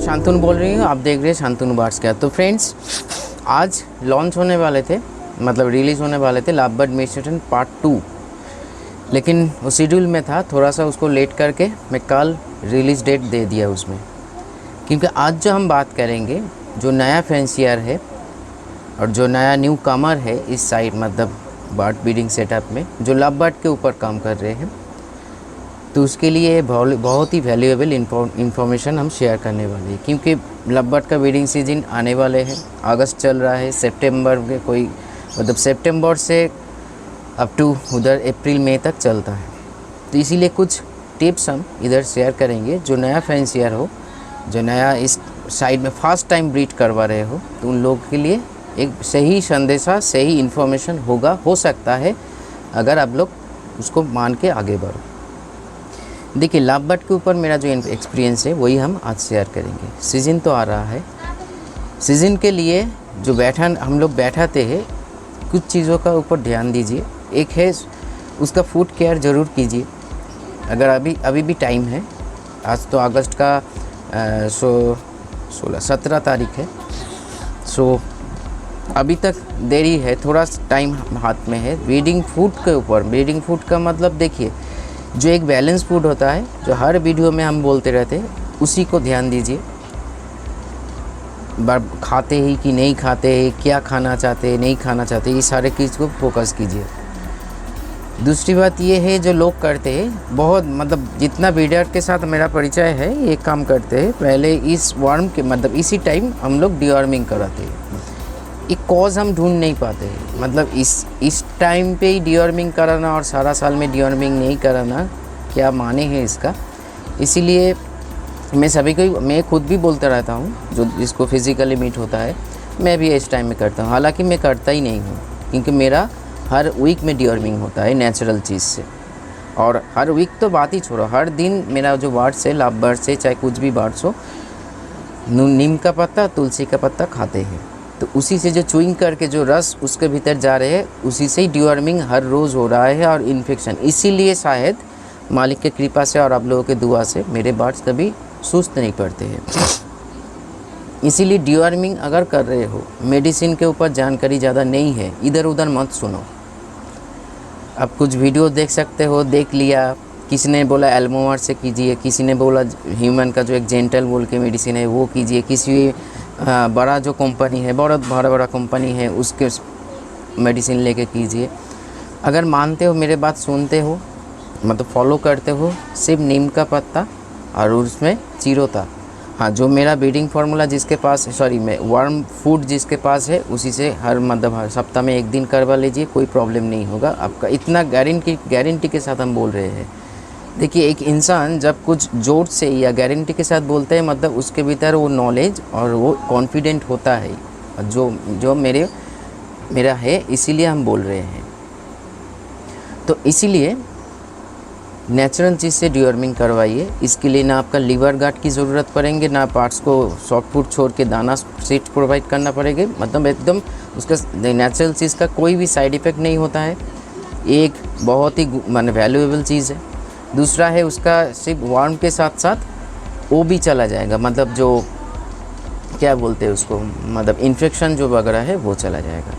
शांतनु बोल रही हूँ, आप देख रहे हैं शांतनु बार्स क्या। तो फ्रेंड्स, आज लॉन्च होने वाले थे, मतलब रिलीज़ होने वाले थे लव बर्ड मेडिटेशन पार्ट 2, लेकिन वो शेड्यूल में था, थोड़ा सा उसको लेट करके मैं कल रिलीज़ डेट दे दिया उसमें। क्योंकि आज जो हम बात करेंगे, जो नया फैंसियर है और जो नया न्यू कमर है इस साइड, मतलब बर्ड ब्रीडिंग सेटअप में, जो लव बर्ड के ऊपर काम कर रहे हैं, तो उसके लिए बहुत ही वैल्यूएबल इंफॉर्मेशन हम शेयर करने वाले हैं। क्योंकि लव बर्ड का ब्रीडिंग सीजन आने वाले हैं, अगस्त चल रहा है, सितंबर के कोई मतलब सितंबर से अप टू उधर अप्रैल मई तक चलता है। तो इसीलिए कुछ टिप्स हम इधर शेयर करेंगे। जो नया फैंसियर हो, जो नया इस साइड में फर्स्ट टाइम ब्रीड करवा रहे हो, तो उन लोगों के लिए एक सही संदेशा, सही इन्फॉर्मेशन हो सकता है अगर आप लोग उसको मान के आगे बढ़ो। देखिए, लव बर्ड के ऊपर मेरा जो एक्सपीरियंस है वही हम आज शेयर करेंगे। सीज़न तो आ रहा है, सीज़न के लिए जो हम लोग बैठाते हैं, कुछ चीज़ों का ऊपर ध्यान दीजिए। एक है उसका फूड केयर ज़रूर कीजिए। अगर अभी भी टाइम है, आज तो अगस्त का 17 तारीख है, सो अभी तक देरी है, थोड़ा टाइम हाथ में है। ब्रीडिंग फूड के ऊपर, ब्रीडिंग फूड का मतलब देखिए, जो एक बैलेंस फूड होता है, जो हर वीडियो में हम बोलते रहते हैं, उसी को ध्यान दीजिए। खाते ही कि नहीं खाते, क्या खाना चाहते नहीं खाना चाहते, ये सारे चीज़ को फोकस कीजिए। दूसरी बात ये है, जो लोग करते हैं बहुत, मतलब जितना ब्रीडर के साथ मेरा परिचय है, ये काम करते हैं, पहले इस वर्म के मतलब इसी टाइम हम लोग डिवॉर्मिंग कराते हैं। एक कॉज हम ढूंढ नहीं पाते, मतलब इस टाइम पे ही डिवॉर्मिंग कराना और सारा साल में डिवॉर्मिंग नहीं कराना, क्या माने हैं इसका। इसीलिए मैं सभी को, मैं खुद भी बोलता रहता हूँ, जो जिसको फिज़िकली मीट होता है, मैं भी इस टाइम में करता हूँ। हालांकि मैं करता ही नहीं हूँ, क्योंकि मेरा हर वीक में डिवॉर्मिंग होता है नेचुरल चीज़ से। और हर वीक तो बात ही छोड़ो, हर दिन मेरा जो बर्ड्स है, लव बर्ड्स से चाहे कुछ भी बर्ड्स हो, नीम का पत्ता, तुलसी का पत्ता खाते हैं, तो उसी से जो चुइंग करके जो रस उसके भीतर जा रहे हैं, उसी से ही डिवॉर्मिंग हर रोज़ हो रहा है और इन्फेक्शन। इसीलिए शायद मालिक के कृपा से और आप लोगों के दुआ से मेरे बर्ड्स कभी सुस्त नहीं पड़ते हैं। इसीलिए डिवॉर्मिंग अगर कर रहे हो, मेडिसिन के ऊपर जानकारी ज़्यादा नहीं है, इधर उधर मत सुनो। आप कुछ वीडियो देख सकते हो, देख लिया, किसी ने बोला एल्मोमार से कीजिए, किसी ने बोला ह्यूमन का जो एक जेंटल बोल के मेडिसिन है वो कीजिए, किसी बड़ा जो कंपनी है, बहुत बड़ा कंपनी है, उसके मेडिसिन लेके कीजिए। अगर मानते हो, मेरे बात सुनते हो, मतलब फॉलो करते हो, सिर्फ नीम का पत्ता और उसमें चिरोता, हाँ, जो मेरा ब्रीडिंग फार्मूला जिसके पास, सॉरी, मैं वर्म फूड जिसके पास है, उसी से हर सप्ताह में एक दिन करवा लीजिए, कोई प्रॉब्लम नहीं होगा आपका। इतना गारंटी के साथ हम बोल रहे हैं। देखिए, एक इंसान जब कुछ जोर से या गारंटी के साथ बोलता है, मतलब उसके भीतर वो नॉलेज और वो कॉन्फिडेंट होता है, जो मेरा है, इसीलिए हम बोल रहे हैं। तो इसीलिए नेचुरल चीज़ से डिवॉर्मिंग करवाइए। इसके लिए ना आपका लीवर गार्ड की ज़रूरत पड़ेंगे, ना पार्ट्स को सॉफ्ट फूड छोड़ के दाना सीट प्रोवाइड करना पड़ेगा। मतलब एकदम उसका नेचुरल चीज़ का कोई भी साइड इफ़ेक्ट नहीं होता है। एक बहुत ही माने वैल्यूएबल चीज़ है। दूसरा है, उसका सिर्फ वार्म के साथ साथ वो भी चला जाएगा, मतलब जो क्या बोलते हैं उसको, मतलब इन्फेक्शन जो वगैरह है वो चला जाएगा।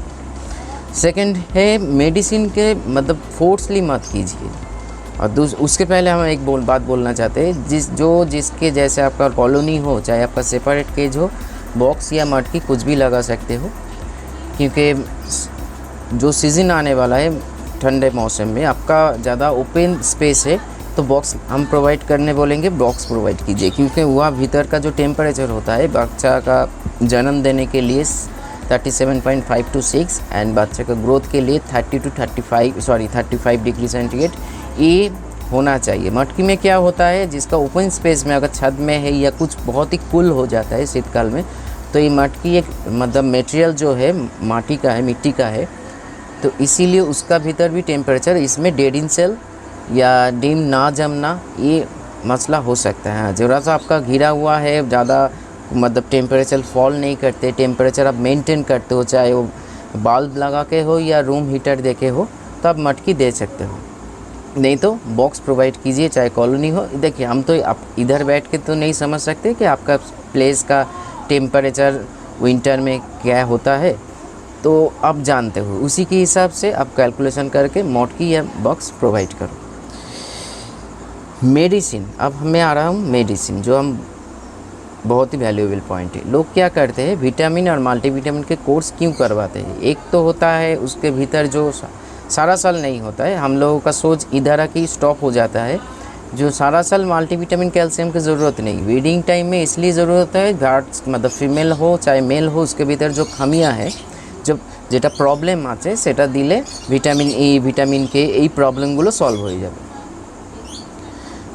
सेकंड है, मेडिसिन के मतलब फोर्सली मत कीजिए। और उसके पहले हम एक बात बोलना चाहते हैं, जिसके जैसे आपका कॉलोनी हो, चाहे आपका सेपरेट केज हो, बॉक्स या मटकी कुछ भी लगा सकते हो। क्योंकि जो सीज़न आने वाला है ठंडे मौसम में, आपका ज़्यादा ओपन स्पेस है, तो बॉक्स हम प्रोवाइड करने बोलेंगे, बॉक्स प्रोवाइड कीजिए। क्योंकि वह भीतर का जो टेम्परेचर होता है बच्चा का जन्म देने के लिए 37.5 to 6 एंड बच्चे का ग्रोथ के लिए 35 डिग्री सेंटीग्रेड ये होना चाहिए। मटकी में क्या होता है, जिसका ओपन स्पेस में अगर छत में है या कुछ बहुत ही कूल हो जाता है शीतकाल में, तो ये मटकी एक मतलब मटेरियल जो है माटी का है, मिट्टी का है, तो इसीलिए उसका भीतर भी टेम्परेचर, इसमें डेड इन सेल या डिम ना जमना, ये मसला हो सकता है। ज़रा सा आपका घिरा हुआ है, ज़्यादा मतलब टेम्परेचर फॉल नहीं करते, टेम्परेचर आप मेंटेन करते हो, चाहे वो बल्ब लगा के हो या रूम हीटर दे के हो, तो आप मटकी दे सकते हो। नहीं तो बॉक्स प्रोवाइड कीजिए, चाहे कॉलोनी हो। देखिए हम तो आप इधर बैठ के तो नहीं समझ सकते कि आपका प्लेस का टेम्परेचर विंटर में क्या होता है, तो आप जानते हो, उसी के हिसाब से आप कैलकुलेशन करके मॉटकी या बॉक्स प्रोवाइड करो। मेडिसिन, अब मैं आ रहा हूँ मेडिसिन, जो हम बहुत ही वैल्यूएबल पॉइंट है। लोग क्या करते हैं, विटामिन और मल्टीविटामिन के कोर्स क्यों करवाते हैं? एक तो होता है उसके भीतर जो सारा साल नहीं होता है, हम लोगों का सोच इधर आके स्टॉप हो जाता है। जो सारा साल मल्टीविटामिन कैल्शियम की ज़रूरत नहीं, ब्रीडिंग टाइम में इसलिए ज़रूरत है, गार्ड्स मतलब फीमेल हो चाहे मेल हो, उसके भीतर जो खामियाँ है, जब যেটা প্রবলেম আছে সেটা দিলে ভিটামিন ই ভিটামিন কে এই প্রবলেমগুলো সলভ হয়ে যাবে।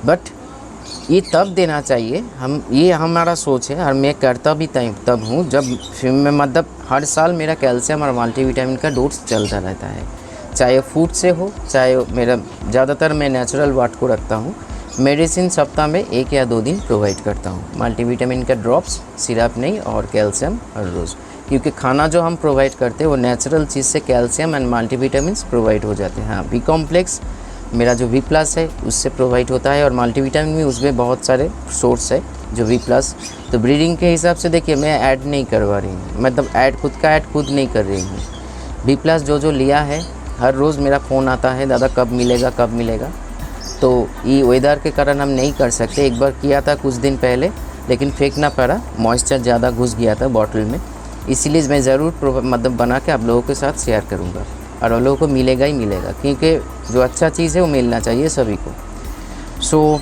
बट ये तब देना चाहिए, हम ये हमारा सोच है, और मैं करता भी तब हूँ जब मैं मतलब हर साल मेरा कैल्शियम और मल्टीविटामिन का डोज चलता रहता है, चाहे फूड से हो चाहे मेरा ज़्यादातर मैं नेचुरल वाट को रखता हूँ। मेडिसिन सप्ताह में 1 या 2 दिन प्रोवाइड करता हूँ, मल्टीविटामिन का ड्रॉप्स, सिरप नहीं, और कैल्शियम हर रोज़, क्योंकि खाना जो हम प्रोवाइड करते हैं वो नेचुरल चीज़ से कैल्शियम एंड मल्टीविटामिन प्रोवाइड हो जाते हैं। हाँ, बी कॉम्प्लेक्स मेरा जो वी प्लस है उससे प्रोवाइड होता है, और मल्टीविटामिन भी उसमें बहुत सारे सोर्स है जो वी प्लस। तो ब्रीडिंग के हिसाब से देखिए मैं ऐड नहीं करवा रही हूँ, मतलब ऐड खुद नहीं कर रही हूँ। वी प्लस जो लिया है, हर रोज़ मेरा फ़ोन आता है, दादा कब मिलेगा कब मिलेगा। तो ये वेदर के कारण हम नहीं कर सकते। एक बार किया था कुछ दिन पहले, लेकिन फेंकना पड़ा, मॉइस्चर ज़्यादा घुस गया था बॉटल में, इसीलिए मैं ज़रूर मतलब बना के आप लोगों के साथ शेयर करूँगा, और वो लोगों को मिलेगा ही मिलेगा, क्योंकि जो अच्छा चीज़ है वो मिलना चाहिए सभी को। सो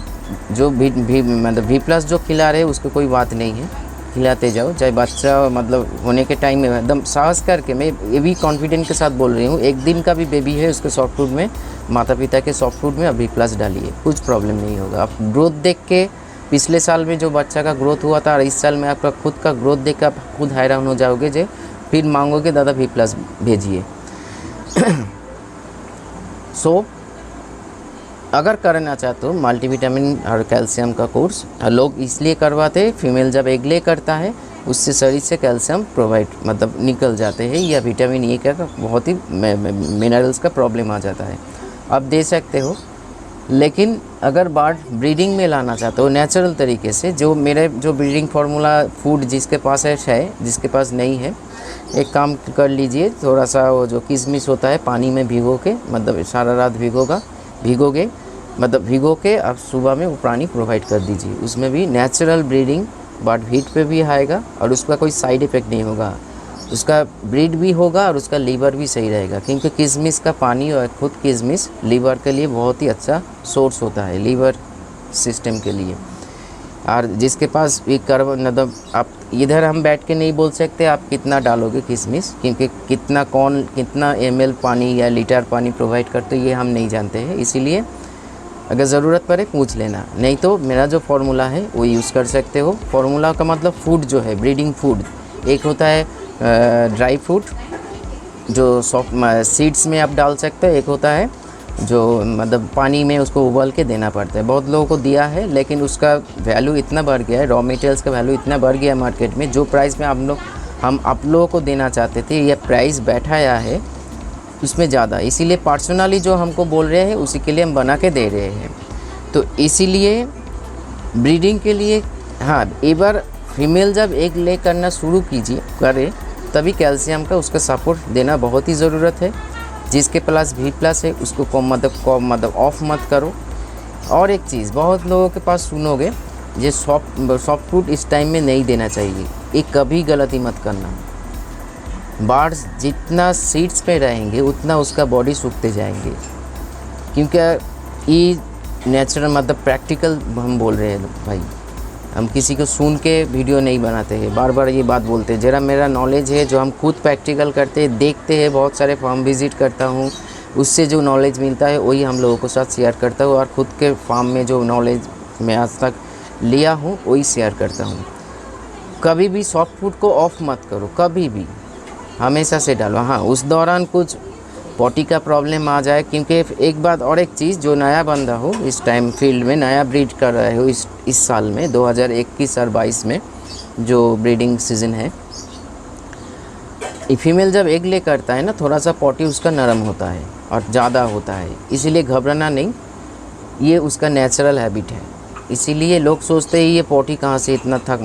जो मतलब वी प्लस जो खिला रहे उसको कोई बात नहीं है, खिलाते जाओ, चाहे बच्चा मतलब होने के टाइम में एकदम साहस करके, मैं ये भी कॉन्फिडेंट के साथ बोल रही हूँ, 1 दिन का भी बेबी है उसके सॉफ्ट फूड में, माता पिता के सॉफ्ट फूड में वी प्लस डालिए, कुछ प्रॉब्लम नहीं होगा। आप ग्रोथ देख के, पिछले साल में जो बच्चा का ग्रोथ हुआ था और इस साल में आपका खुद का ग्रोथ देख कर आप खुद हैरान हो जाओगे, जो फिर मांगोगे दादा वी प्लस भेजिए। सो अगर करना चाहते हो मल्टीविटामिन और कैल्शियम का कोर्स, लोग इसलिए करवाते हैं, फीमेल जब एग ले करता है उससे शरीर से कैल्शियम प्रोवाइड मतलब निकल जाते हैं, या विटामिन ए का बहुत ही मिनरल्स का प्रॉब्लम आ जाता है, आप दे सकते हो। लेकिन अगर बर्ड ब्रीडिंग में लाना चाहते हो नेचुरल तरीके से, जो मेरे जो ब्रीडिंग फार्मूला फूड जिसके पास है, जिसके पास नहीं है, एक काम कर लीजिए, थोड़ा सा वो जो किशमिश होता है पानी में भिगो के, मतलब सारा रात भिगोगे, मतलब भिगो के आप सुबह में वो पानी प्रोवाइड कर दीजिए, उसमें भी नेचुरल ब्रीडिंग बर्ड हीट पे भी आएगा, और उसका कोई साइड इफ़ेक्ट नहीं होगा, उसका ब्रीड भी होगा और उसका लीवर भी सही रहेगा, क्योंकि किशमिश का पानी और खुद किशमिश लीवर के लिए बहुत ही अच्छा सोर्स होता है, लीवर सिस्टम के लिए। और जिसके पास भी मतलब आप इधर हम बैठ के नहीं बोल सकते आप कितना डालोगे किशमिश, क्योंकि कितना ml पानी या लीटर पानी प्रोवाइड करते ये हम नहीं जानते हैं, इसीलिए अगर ज़रूरत पड़े पूछ लेना, नहीं तो मेरा जो फार्मूला है वो यूज़ कर सकते हो। फार्मूला का मतलब फूड जो है, ब्रीडिंग फूड, एक होता है ड्राई फ्रूट जो सॉफ्ट सीड्स में आप डाल सकते हो, एक होता है जो मतलब पानी में उसको उबाल के देना पड़ता है। बहुत लोगों को दिया है, लेकिन उसका वैल्यू इतना बढ़ गया है, रॉ मटेरियल्स का वैल्यू इतना बढ़ गया है मार्केट में, जो प्राइस में हम आप लोगों को देना चाहते थे, यह प्राइस बैठाया है उसमें ज़्यादा, इसीलिए पर्सनली जो हमको बोल रहे हैं उसी के लिए हम बना के दे रहे हैं। तो इसीलिए ब्रीडिंग के लिए, हाँ, एक बार फीमेल जब एग ले करना शुरू करे तभी कैल्शियम का उसका सपोर्ट देना बहुत ही ज़रूरत है। जिसके प्लस भी प्लस है उसको कम मतलब ऑफ मत करो। और एक चीज़ बहुत लोगों के पास सुनोगे, ये सॉफ्ट फूड इस टाइम में नहीं देना चाहिए, ये कभी गलती मत करना। बर्ड्स जितना सीड्स पे रहेंगे उतना उसका बॉडी सूखते जाएंगे, क्योंकि ये नेचुरल मतलब प्रैक्टिकल हम बोल रहे हैं भाई, हम किसी को सुन के वीडियो नहीं बनाते हैं, बार बार ये बात बोलते हैं। जरा मेरा नॉलेज है जो हम खुद प्रैक्टिकल करते हैं, देखते हैं, बहुत सारे फार्म विज़िट करता हूँ, उससे जो नॉलेज मिलता है वही हम लोगों के साथ शेयर करता हूँ, और ख़ुद के फार्म में जो नॉलेज मैं आज तक लिया हूँ वही शेयर करता हूँ। कभी भी सॉफ्ट फूड को ऑफ मत करो, कभी भी, हमेशा से डालो। हाँ, उस दौरान कुछ पॉटी का प्रॉब्लम आ जाए, क्योंकि एक बात और एक चीज़, जो नया बंदा हो इस टाइम फील्ड में, नया ब्रीड कर रहे हो इस साल में 2021 और 22 में जो ब्रीडिंग सीज़न है, फीमेल जब एग ले करता है ना, थोड़ा सा पॉटी उसका नरम होता है, और ज़्यादा होता है, इसीलिए घबराना नहीं, ये उसका नेचुरल हैबिट है। इसीलिए लोग सोचते हैं ये पॉटी कहाँ से इतना थक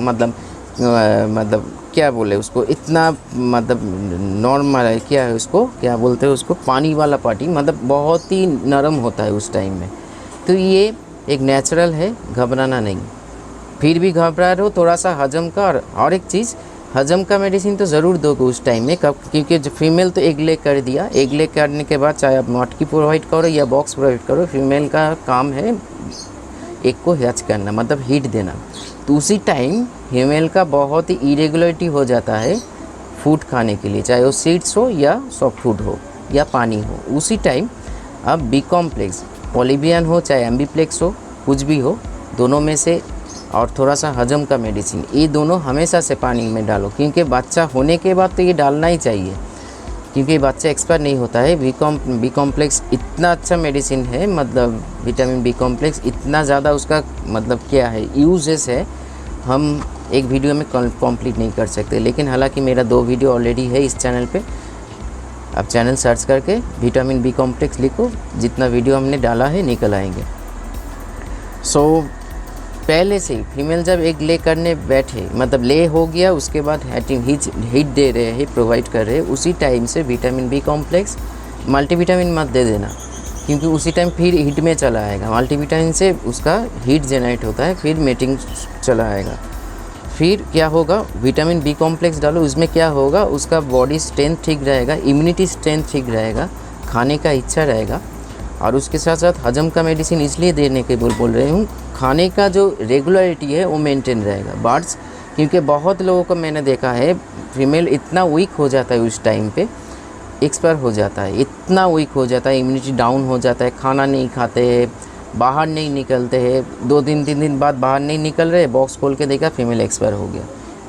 मतलब क्या बोले उसको, इतना मतलब नॉर्मल है, क्या है उसको क्या बोलते हैं उसको, पानी वाला पार्टी, मतलब बहुत ही नरम होता है उस टाइम में। तो ये एक नेचुरल है, घबराना नहीं। फिर भी घबरा रहे हो थोड़ा सा हजम का और एक चीज़, हजम का मेडिसिन तो ज़रूर दोगे उस टाइम में, कब, क्योंकि जो फीमेल तो एग लेग कर दिया, एग लेग करने के बाद चाहे आप मटकी प्रोवाइड करो या बॉक्स प्रोवाइड करो, फीमेल का काम है एग को हैच करना, मतलब हीट देना। तो उसी टाइम फीमेल का बहुत ही इरेगुलरिटी हो जाता है फूड खाने के लिए, चाहे वो सीड्स हो या सॉफ्ट फूड हो या पानी हो। उसी टाइम अब बी कॉम्प्लेक्स पॉलीबियन हो चाहे एम्बीप्लेक्स हो, कुछ भी हो, दोनों में से, और थोड़ा सा हजम का मेडिसिन, ये दोनों हमेशा से पानी में डालो, क्योंकि बच्चा होने के बाद तो ये डालना ही चाहिए, क्योंकि बच्चा एक्सपायर नहीं होता है। बी कॉम्प्लेक्स इतना अच्छा मेडिसिन है, मतलब विटामिन बी कॉम्प्लेक्स इतना ज़्यादा उसका मतलब क्या है यूजेस है, हम एक वीडियो में कंप्लीट नहीं कर सकते। लेकिन हालांकि मेरा 2 वीडियो ऑलरेडी है इस चैनल पे, आप चैनल सर्च करके विटामिन बी कॉम्प्लेक्स लिखो, जितना वीडियो हमने डाला है निकल आएंगे। पहले से ही फीमेल जब एग ले करने बैठे, मतलब ले हो गया, उसके बाद हीट दे रहे हैं, प्रोवाइड कर रहे हैं, उसी टाइम से विटामिन बी कॉम्प्लेक्स, मल्टीविटामिन मत दे देना, क्योंकि उसी टाइम फिर हीट में चला आएगा। मल्टीविटामिन से उसका हीट जनरेट होता है, फिर मीटिंग चला आएगा। फिर क्या होगा, विटामिन बी कॉम्प्लेक्स डालो, उसमें क्या होगा, उसका बॉडी स्ट्रेंथ ठीक रहेगा, इम्यूनिटी स्ट्रेंथ ठीक रहेगा, खाने का इच्छा रहेगा। और उसके साथ साथ हजम का मेडिसिन इसलिए देने के बोल रही हूँ, खाने का जो रेगुलरिटी है वो मेंटेन रहेगा बर्ड्स, क्योंकि बहुत लोगों को मैंने देखा है फीमेल इतना वीक हो जाता है उस टाइम पे, एक्सपायर हो जाता है, इतना वीक हो जाता है, इम्यूनिटी डाउन हो जाता है, खाना नहीं खाते हैं, बाहर नहीं निकलते हैं, 2 दिन 3 दिन बाद बाहर नहीं निकल रहे, बॉक्स खोल के देखा फीमेल एक्सपायर हो गया।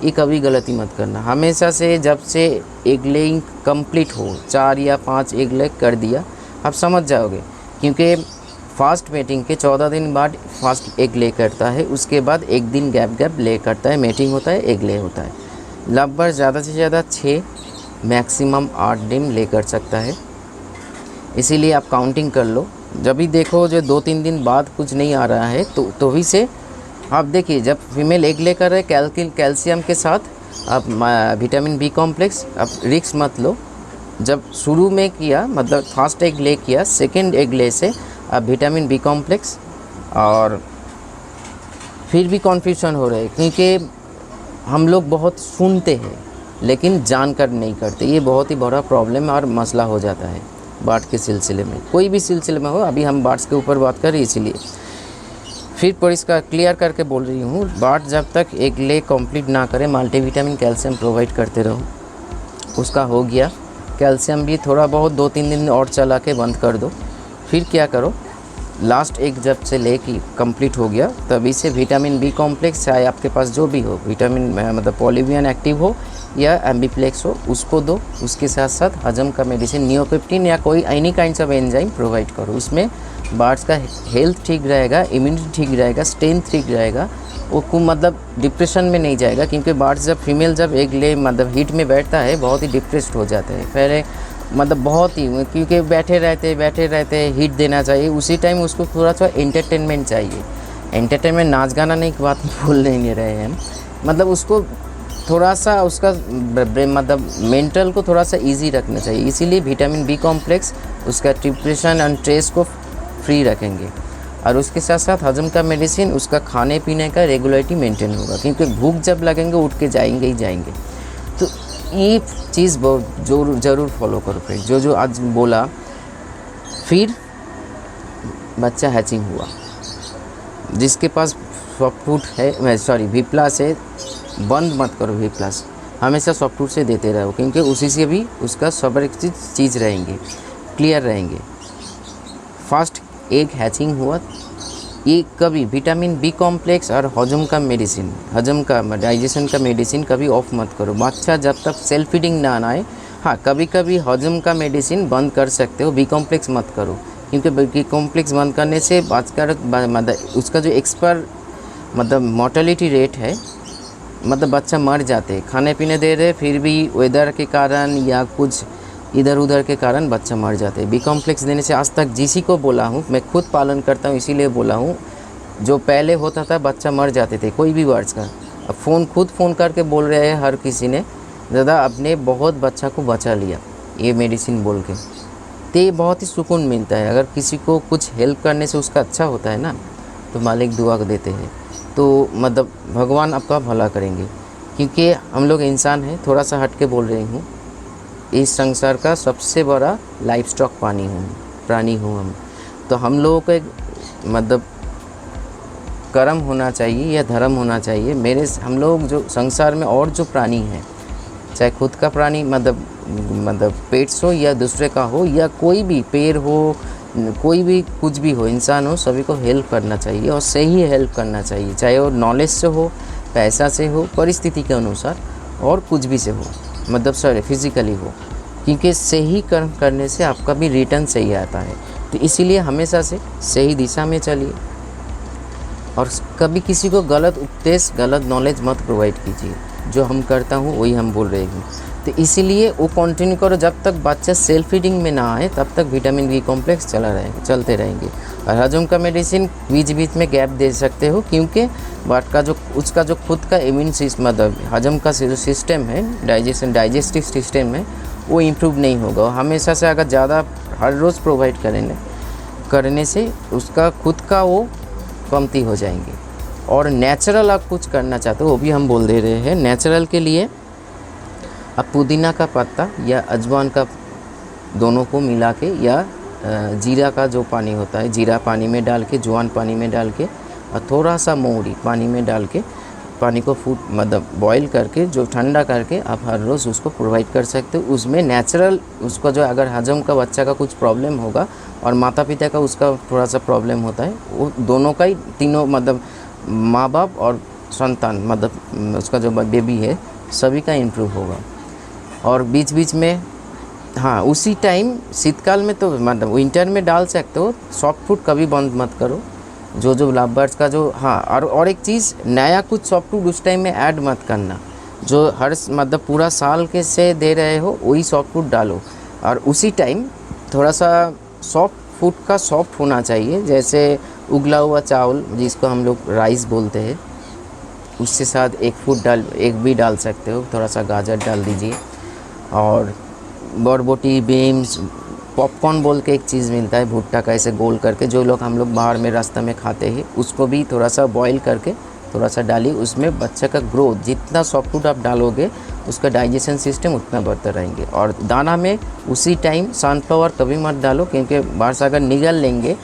ये कभी गलती मत करना, हमेशा से जब से एग लेइंग कंप्लीट हो, 4 या 5 एग लेग कर दिया, आप समझ जाओगे, क्योंकि फास्ट मेटिंग के 14 दिन बाद फास्ट एग ले करता है, उसके बाद 1 दिन गैप ले करता है, मेटिंग होता है, एग ले होता है। लगभग ज़्यादा से ज़्यादा 6 मैक्सिमम 8 दिन ले कर सकता है। इसीलिए आप काउंटिंग कर लो, जब भी देखो जो 2-3 दिन बाद कुछ नहीं आ रहा है तो भी से आप देखिए, जब फीमेल एग ले कर रहे कैल्शियम के साथ आप विटामिन बी कॉम्प्लेक्स, आप रिस्क मत लो। जब शुरू में किया, मतलब फर्स्ट एग ले किया, सेकेंड एग ले से अब विटामिन बी कॉम्प्लेक्स, और फिर भी कन्फ्यूजन हो रहे हैं, क्योंकि हम लोग बहुत सुनते हैं लेकिन जानकर नहीं करते। ये बहुत ही बड़ा प्रॉब्लम और मसला हो जाता है बर्ड के सिलसिले में, कोई भी सिलसिले में हो। अभी हम बर्ड्स के ऊपर बात कर रहे हैं, इसीलिए फिर पर इसका क्लियर करके बोल रही हूँ, बर्ड जब तक एग ले कंप्लीट ना करे, मल्टीविटामिन कैल्शियम प्रोवाइड करते रहो। उसका हो गया, कैल्शियम भी थोड़ा बहुत 2-3 दिन और चला के बंद कर दो। फिर क्या करो, लास्ट एग जब से ले की कंप्लीट हो गया, तभी से विटामिन बी कॉम्प्लेक्स, चाहे आपके पास जो भी हो, विटामिन मतलब पॉलीबियन एक्टिव हो या एम्बीप्लेक्स हो, उसको दो। उसके साथ साथ हजम का मेडिसिन नियोपेप्टिन या कोई any kinds of enzyme provide करो। उसमें बर्ड्स का हेल्थ ठीक रहेगा, इम्यूनिटी ठीक रहेगा, स्ट्रेंथ ठीक रहेगा, वो को मतलब डिप्रेशन में नहीं जाएगा, क्योंकि बर्ड्स जब फीमेल जब एग ले मतलब हीट में बैठता है, बहुत ही डिप्रेस्ड हो जाता है पहले, मतलब बहुत ही, क्योंकि बैठे रहते हीट देना चाहिए। उसी टाइम उसको थोड़ा सा एंटरटेनमेंट चाहिए। एंटरटेनमेंट नाच गाना नहीं की बात भूल नहीं रहे हैं, मतलब उसको थोड़ा सा उसका मतलब मेंटल को थोड़ा सा इजी रखना चाहिए। इसीलिए विटामिन बी कॉम्प्लेक्स उसका डिप्रेशन एंड स्ट्रेस को फ्री रखेंगे। और उसके साथ साथ हजम का मेडिसिन, उसका खाने पीने का रेगुलरिटी मेंटेन होगा, क्योंकि भूख जब लगेंगे उठ के जाएंगे ही जाएंगे। तो ये चीज़ ज़रूर फॉलो करो फ्रेंड, जो आज बोला। फिर बच्चा हैचिंग हुआ, जिसके पास सॉफ्ट फूड है, सॉरी वी प्लस है, बंद मत करो वी प्लस, हमेशा सॉफ्ट फूड से देते रहो, क्योंकि उसी से भी उसका सब एक चीज़ रहेंगे, क्लियर रहेंगे। फर्स्ट एग हैचिंग हुआ, ये कभी विटामिन बी कॉम्प्लेक्स और हजम का मेडिसिन, हजम का डाइजेशन का मेडिसिन कभी ऑफ मत करो। बच्चा जब तक सेल्फ फीडिंग ना आए, हाँ कभी कभी हजम का मेडिसिन बंद कर सकते हो, बी कॉम्प्लेक्स मत करो, क्योंकि बी कॉम्प्लेक्स बंद करने से बच्चा मतलब उसका जो एक्सपायर मतलब मोर्टेलिटी रेट है, मतलब बच्चा मर जाते। खाने पीने दे रहे फिर भी वेदर के कारण या कुछ इधर उधर के कारण बच्चा मर जाते हैं। बी कॉम्प्लेक्स देने से आज तक जिसी को बोला हूँ, मैं खुद पालन करता हूँ इसीलिए बोला हूँ, जो पहले होता था बच्चा मर जाते थे कोई भी वर्ड्स का, अब खुद फ़ोन करके बोल रहे हैं हर किसी ने, दादा अपने बहुत बच्चा को बचा लिया ये मेडिसिन बोल के। तो ये बहुत ही सुकून मिलता है। अगर किसी को कुछ हेल्प करने से उसका अच्छा होता है ना, तो मालिक दुआ देते हैं, तो मतलब भगवान आपका भला करेंगे। क्योंकि हम लोग इंसान हैं, थोड़ा सा हट के बोल रही हूँ, इस संसार का सबसे बड़ा लाइफ स्टॉक प्राणी हूँ हम। तो हम लोगों को एक मतलब कर्म होना चाहिए या धर्म होना चाहिए। हम लोग जो संसार में और जो प्राणी हैं, चाहे खुद का प्राणी मतलब पेट्स हो या दूसरे का हो या कोई भी पेड़ हो, कोई भी कुछ भी हो, इंसान हो, सभी को हेल्प करना चाहिए और सही हेल्प करना चाहिए, चाहे वो नॉलेज से हो, पैसा से हो, परिस्थिति के अनुसार और कुछ भी से हो, मतलब फिज़िकली हो। क्योंकि सही कर्म करने से आपका भी रिटर्न सही आता है। तो इसीलिए हमेशा से सही दिशा में चलिए और कभी किसी को गलत उपदेश, गलत नॉलेज मत प्रोवाइड कीजिए। जो हम करता हूँ वही हम बोल रहे हैं। तो इसीलिए वो कंटिन्यू करो, जब तक बच्चा सेल्फ फीडिंग में ना आए तब तक विटामिन बी कॉम्प्लेक्स चलते रहेंगे। और हजम का मेडिसिन बीच बीच में गैप दे सकते हो, क्योंकि बट का उसका जो खुद का इम्यून सिस्टम, मतलब हजम का जो सिस्टम है, डाइजेस्टिव सिस्टम है, वो इम्प्रूव नहीं होगा। और हमेशा से अगर ज़्यादा हर रोज़ प्रोवाइड करने से उसका खुद का वो कमती हो जाएंगे। और नेचुरल आप कुछ करना चाहते हो वो भी हम बोल दे रहे हैं। नेचुरल के लिए आप पुदीना का पत्ता या अजवाइन का दोनों को मिला के, या जीरा का जो पानी होता है, जीरा पानी में डाल के, जवान पानी में डाल के और थोड़ा सा मोहरी पानी में डाल के, पानी को मतलब बॉईल करके जो ठंडा करके आप हर रोज़ उसको प्रोवाइड कर सकते हो। उसमें नेचुरल उसको जो अगर हजम का बच्चा का कुछ प्रॉब्लम होगा और माता पिता का उसका थोड़ा सा प्रॉब्लम होता है, वो दोनों का ही, तीनों मतलब माँ बाप और संतान, मतलब उसका जो बेबी है, सभी का इम्प्रूव होगा। और बीच बीच में हाँ, उसी टाइम शीतकाल में तो मतलब विंटर में डाल सकते हो। सॉफ्ट फूड कभी बंद मत करो, जो लव बर्ड्स का जो, हाँ, और एक चीज़, नया कुछ सॉफ्ट फूड उस टाइम में ऐड मत करना। जो हर मतलब पूरा साल के से दे रहे हो वही सॉफ्ट फूड डालो। और उसी टाइम थोड़ा सा सॉफ्ट फूड का सॉफ्ट होना चाहिए, जैसे उगला हुआ चावल जिसको हम लोग राइस बोलते हैं, उसके साथ एक भी डाल सकते हो, थोड़ा सा गाजर डाल दीजिए। और बरबोटी, बीन्स, पॉपकॉर्न बोल के एक चीज़ मिलता है भुट्टा का ऐसे गोल करके, जो लोग हम लोग बाहर में रास्ता में खाते हैं, उसको भी थोड़ा सा बॉईल करके थोड़ा सा डालिए। उसमें बच्चे का ग्रोथ, जितना सॉफ्ट फूड आप डालोगे उसका डाइजेशन सिस्टम उतना बढ़ता रहेंगे। और दाना में उसी टाइम सनफ्लावर कभी मत डालो, क्योंकि बाहर से अगर निगल लेंगे,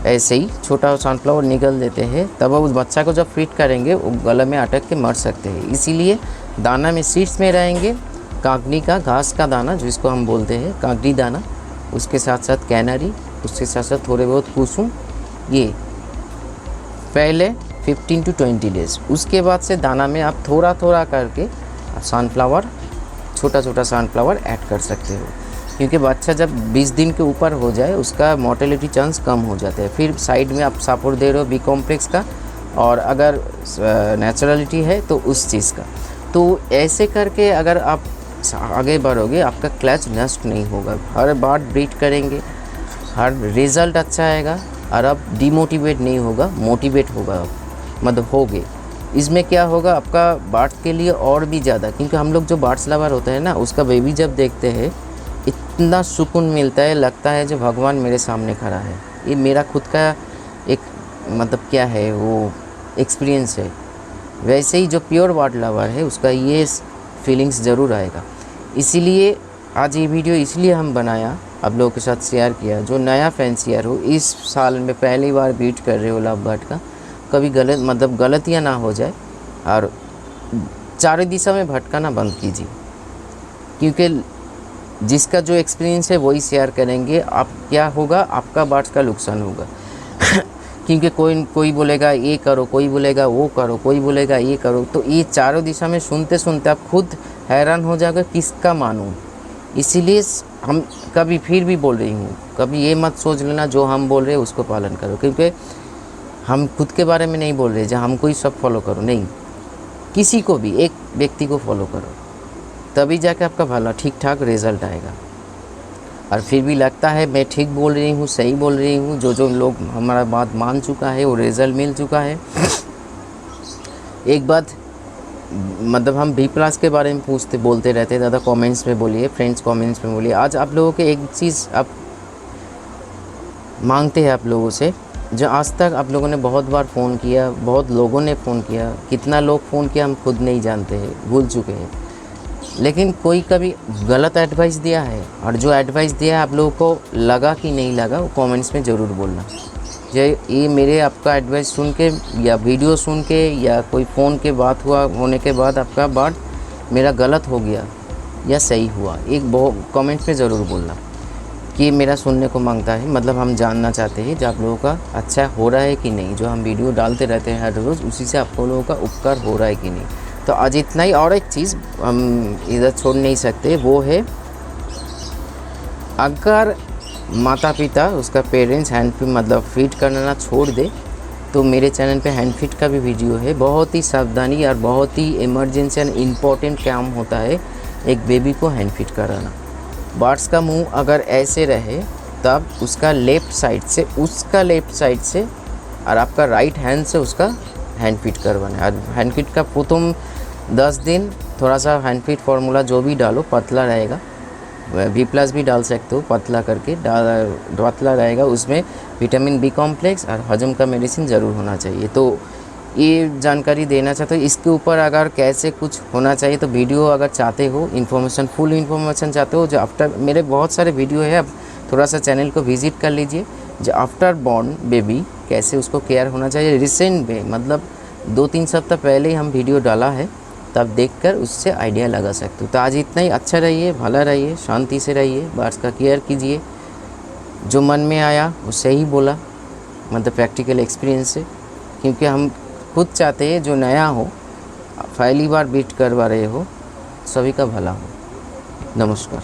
ऐसे ही छोटा सनफ्लावर निगल देते हैं, तब उस बच्चा को जब फीड करेंगे वो गले में अटक के मर सकते हैं। इसीलिए दाना में सीड्स में रहेंगे काकड़ी का, घास का दाना जिसको हम बोलते हैं काकड़ी दाना, उसके साथ साथ कैनरी, उसके साथ साथ थोड़े बहुत कुसुम, ये पहले 15 to 20 डेज़। उसके बाद से दाना में आप थोड़ा थोड़ा करके सनफ्लावर, छोटा छोटा सनफ्लावर ऐड कर सकते हो। क्योंकि बच्चा जब 20 दिन के ऊपर हो जाए उसका मोर्टेलिटी चांस कम हो जाते हैं। फिर साइड में आप सपोर्ट दे रहे हो बी कॉम्प्लेक्स का, और अगर नेचुरलिटी है तो उस चीज़ का। तो ऐसे करके अगर आप आगे बढ़ोगे, आपका क्लच नष्ट नहीं होगा, हर बार ब्रीड करेंगे, हर रिज़ल्ट अच्छा आएगा और आप डिमोटिवेट नहीं होगा, मोटिवेट होगा आप, मतलब होगे। इसमें क्या होगा, आपका बर्ड्स के लिए और भी ज़्यादा, क्योंकि हम लोग जो बर्ड्स लवर होते हैं ना, उसका बेबी जब देखते हैं इतना सुकून मिलता है, लगता है जो भगवान मेरे सामने खड़ा है। ये मेरा खुद का एक मतलब क्या है वो एक्सपीरियंस है। वैसे ही जो प्योर बर्ड लवर है उसका ये फीलिंग्स ज़रूर आएगा। इसीलिए आज ये वीडियो इसलिए हम बनाया, आप लोगों के साथ शेयर किया। जो नया फैंसियर हो, इस साल में पहली बार ब्रीड कर रहे हो लव बर्ड का, कभी गलतियाँ ना हो जाए और चारों दिशा में भटकाना बंद कीजिए। क्योंकि जिसका जो एक्सपीरियंस है वही शेयर करेंगे। आप क्या होगा, आपका बर्ड्स का नुकसान होगा। क्योंकि कोई बोलेगा ये करो, कोई बोलेगा वो करो, कोई बोलेगा ये करो, तो ये चारों दिशा में सुनते सुनते आप खुद हैरान हो जाएगा किसका मानूं। इसीलिए हम कभी फिर भी बोल रही हूँ, कभी ये मत सोच लेना जो हम बोल रहे हैं उसको पालन करो। क्योंकि हम खुद के बारे में नहीं बोल रहे जहाँ हमको ही सब फॉलो करो, नहीं, किसी को भी, एक व्यक्ति को फॉलो करो, तभी जाके आपका भला ठीक ठाक रिजल्ट आएगा। और फिर भी लगता है मैं ठीक बोल रही हूँ, सही बोल रही हूँ, जो लोग हमारा बात मान चुका है वो रिज़ल्ट मिल चुका है। एक बात मतलब हम B+ के बारे में बोलते रहते हैं, ज़्यादा कमेंट्स में बोलिए, फ्रेंड्स कमेंट्स में बोलिए। आज आप लोगों के एक चीज़ आप मांगते हैं आप लोगों से, जो आज तक आप लोगों ने बहुत बार फ़ोन किया, बहुत लोगों ने फ़ोन किया, कितना लोग फ़ोन किया हम खुद नहीं जानते हैं, भूल चुके हैं, लेकिन कोई कभी गलत एडवाइस दिया है, और जो एडवाइस दिया है आप लोगों को लगा कि नहीं लगा वो कमेंट्स में ज़रूर बोलना। ये मेरे आपका एडवाइस सुन के या वीडियो सुन के या कोई फ़ोन के बात होने के बाद आपका बात मेरा गलत हो गया या सही हुआ, एक बहुत कमेंट्स में ज़रूर बोलना कि मेरा सुनने को मांगता है। मतलब हम जानना चाहते हैं जो आप लोगों का अच्छा हो रहा है कि नहीं, जो हम वीडियो डालते रहते हैं हर रोज़ उसी से आप लोगों का उपकार हो रहा है कि नहीं। तो आज इतना ही। और एक चीज़ हम इधर छोड़ नहीं सकते, वो है अगर माता पिता उसका पेरेंट्स हैंड मतलब फीड करना छोड़ दे तो मेरे चैनल पे हैंड फीड का भी वीडियो है। बहुत ही सावधानी और बहुत ही इमरजेंसी एंड इम्पॉर्टेंट काम होता है एक बेबी को हैंड फीड कराना। बर्ड्स का मुंह अगर ऐसे रहे तब उसका लेफ़्ट साइड से और आपका राइट हैंड से उसका हैंड फीड करवाना है। और हैंड फीड का प्रथम 10 दिन थोड़ा सा हैंड फीड फार्मूला जो भी डालो पतला रहेगा, B+ भी डाल सकते हो, पतला करके पतला रहेगा, उसमें विटामिन B कॉम्प्लेक्स और हजम का मेडिसिन ज़रूर होना चाहिए। तो ये जानकारी देना चाहते हो। इसके ऊपर अगर कैसे कुछ होना चाहिए तो वीडियो अगर चाहते हो इन्फॉर्मेशन, फुल इन्फॉर्मेशन चाहते हो, जो आफ्टर मेरे बहुत सारे वीडियो है, अब थोड़ा सा चैनल को विज़िट कर लीजिए। जो आफ्टर बॉर्न बेबी कैसे उसको केयर होना चाहिए, रिसेंट में मतलब 2-3 सप्ताह पहले ही हम वीडियो डाला है, तब देखकर उससे आइडिया लगा सकते हो। तो आज इतना ही। अच्छा रहिए, भला रहिए, शांति से रहिए, बर्ड्स का केयर कीजिए। जो मन में आया उससे ही बोला, मतलब प्रैक्टिकल एक्सपीरियंस से, क्योंकि हम खुद चाहते हैं जो नया हो, पहली बार बीट करवा रहे हो, सभी का भला हो। नमस्कार।